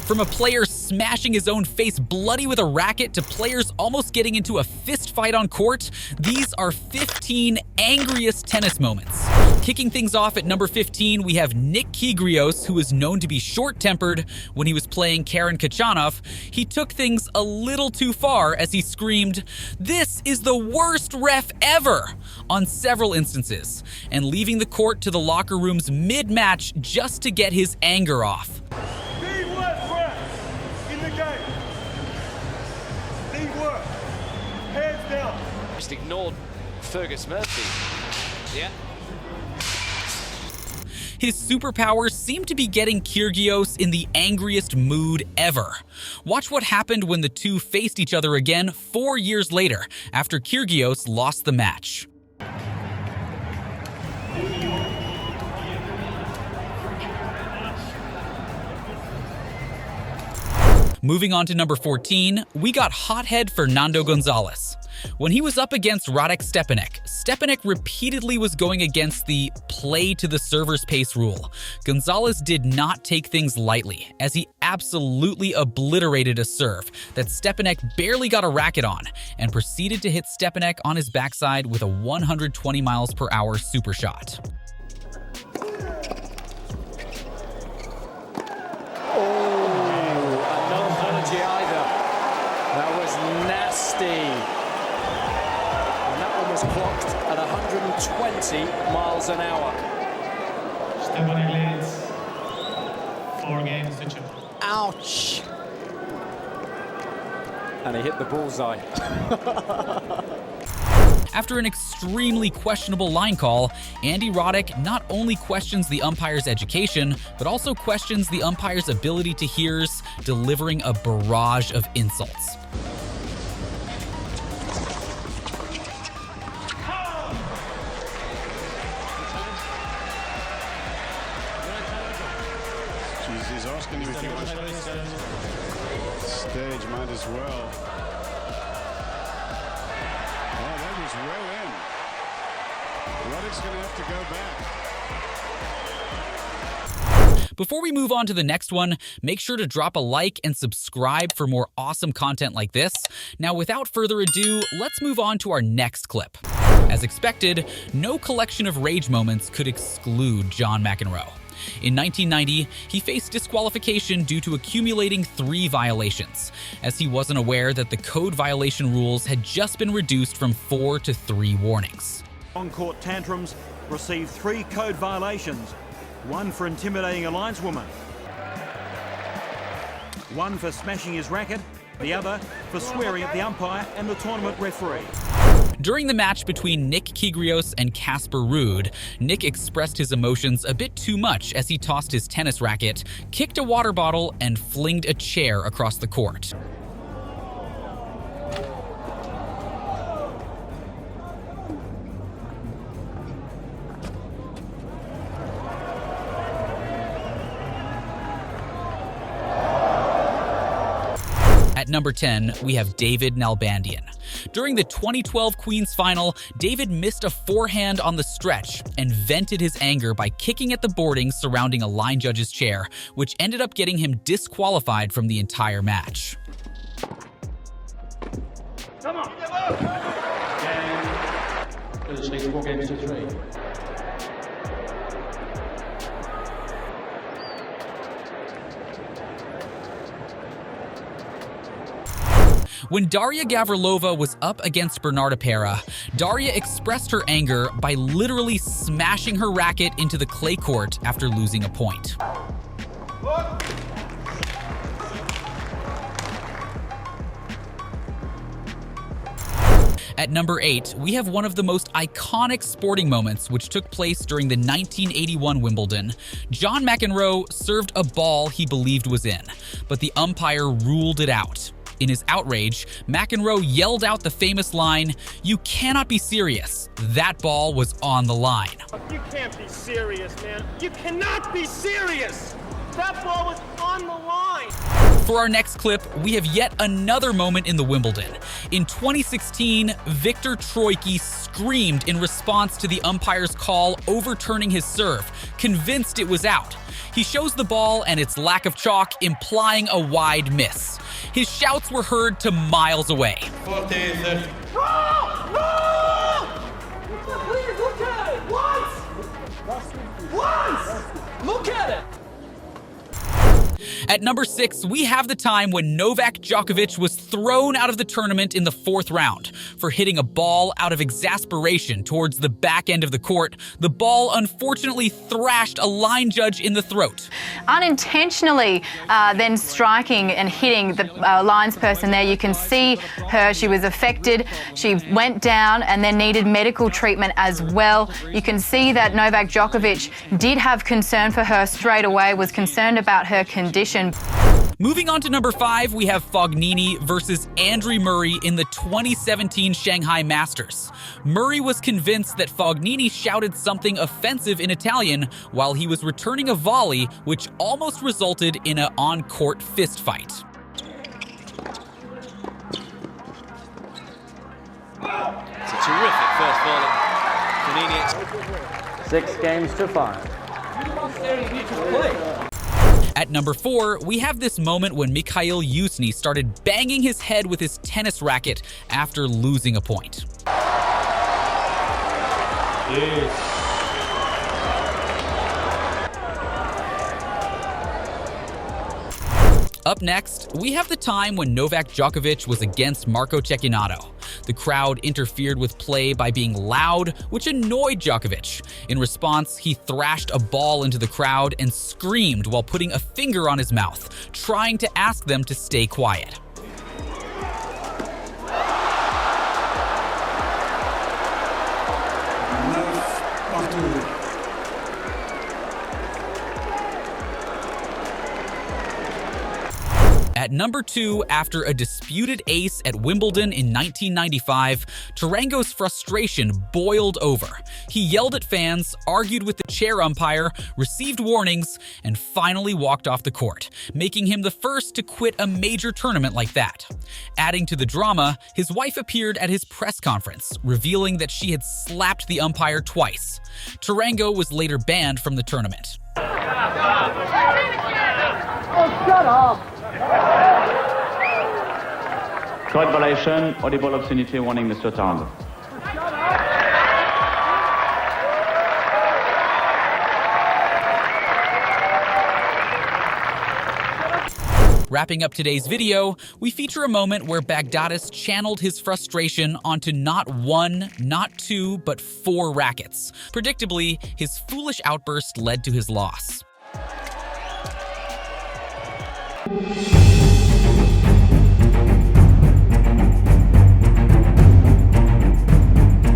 From a player smashing his own face bloody with a racket to players almost getting into a fist fight on court, these are 15 angriest tennis moments. Kicking things off at number 15, we have Nick Kyrgios, who is known to be short-tempered. When he was playing Karen Khachanov, he took things a little too far as he screamed, "This is the worst ref ever!" on several instances, and leaving the court to the locker rooms mid-match just to get his anger off. The worst ref in the game. The worst. Hands down. Just ignored Fergus Murphy. Yeah. His superpowers seem to be getting Kyrgios in the angriest mood ever. Watch what happened when the two faced each other again 4 years later, after Kyrgios lost the match. Moving on to number 14, we got hothead Fernando Gonzalez. When he was up against Radek Stepanek, Stepanek repeatedly was going against the play to the server's pace rule. Gonzalez did not take things lightly, as he absolutely obliterated a serve that Stepanek barely got a racket on, and proceeded to hit Stepanek on his backside with a 120 miles per hour super shot. Clocked at 120 miles an hour. Stepanek leads 4 games to 2. Ouch! And he hit the bullseye. After an extremely questionable line call, Andy Roddick not only questions the umpire's education, but also questions the umpire's ability to hear, delivering a barrage of insults. He's asking him if he wants stage, might as well. Oh, that was well in. Roddick's going to have to go back. Before we move on to the next one, make sure to drop a like and subscribe for more awesome content like this. Now, without further ado, let's move on to our next clip. As expected, no collection of rage moments could exclude John McEnroe. In 1990, he faced disqualification due to accumulating 3 violations, as he wasn't aware that the code violation rules had just been reduced from 4 to 3 warnings. On-court tantrums received 3 code violations. 1 for intimidating a lineswoman, 1 for smashing his racket, the other for swearing at the umpire and the tournament referee. During the match between Nick Kyrgios and Casper Ruud, Nick expressed his emotions a bit too much as he tossed his tennis racket, kicked a water bottle, and flinged a chair across the court. At number 10, we have David Nalbandian. During the 2012 Queen's Final, David missed a forehand on the stretch and vented his anger by kicking at the boarding surrounding a line judge's chair, which ended up getting him disqualified from the entire match. Come on! Game. 4 games to 3. When Daria Gavrilova was up against Bernarda Pera, Daria expressed her anger by literally smashing her racket into the clay court after losing a point. At number 8, we have one of the most iconic sporting moments which took place during the 1981 Wimbledon. John McEnroe served a ball he believed was in, but the umpire ruled it out. In his outrage, McEnroe yelled out the famous line, "You cannot be serious. That ball was on the line." You can't be serious, man. You cannot be serious. That ball was on the line. For our next clip, we have yet another moment in the Wimbledon. In 2016, Viktor Troicki screamed in response to the umpire's call overturning his serve, convinced it was out. He shows the ball and its lack of chalk, implying a wide miss. His shouts were heard to miles away. Please look at it! Once! Look at it! At number 6, we have the time when Novak Djokovic was thrown out of the tournament in the 4th round for hitting a ball out of exasperation towards the back end of the court. The ball unfortunately thrashed a line judge in the throat. Unintentionally then striking and hitting the linesperson there. You can see her, she was affected. She went down and then needed medical treatment as well. You can see that Novak Djokovic did have concern for her straight away, was concerned about her condition. Moving on to number 5, we have Fognini versus Andrew Murray in the 2017 Shanghai Masters. Murray was convinced that Fognini shouted something offensive in Italian while he was returning a volley, which almost resulted in an on-court fistfight. It's a terrific first volley. Fognini. 6 games to 5. At number 4, we have this moment when Mikhail Yusny started banging his head with his tennis racket after losing a point. Up next, we have the time when Novak Djokovic was against Marco Cecchinato. The crowd interfered with play by being loud, which annoyed Djokovic. In response, he thrashed a ball into the crowd and screamed while putting a finger on his mouth, trying to ask them to stay quiet. At number 2, after a disputed ace at Wimbledon in 1995, Tarango's frustration boiled over. He yelled at fans, argued with the chair umpire, received warnings, and finally walked off the court, making him the first to quit a major tournament like that. Adding to the drama, his wife appeared at his press conference, revealing that she had slapped the umpire twice. Tarango was later banned from the tournament. Third violation, audible obscenity warning, Mr. Tarango. Wrapping up today's video, we feature a moment where Baghdatis channeled his frustration onto not 1, not 2, but 4 rackets. Predictably, his foolish outburst led to his loss.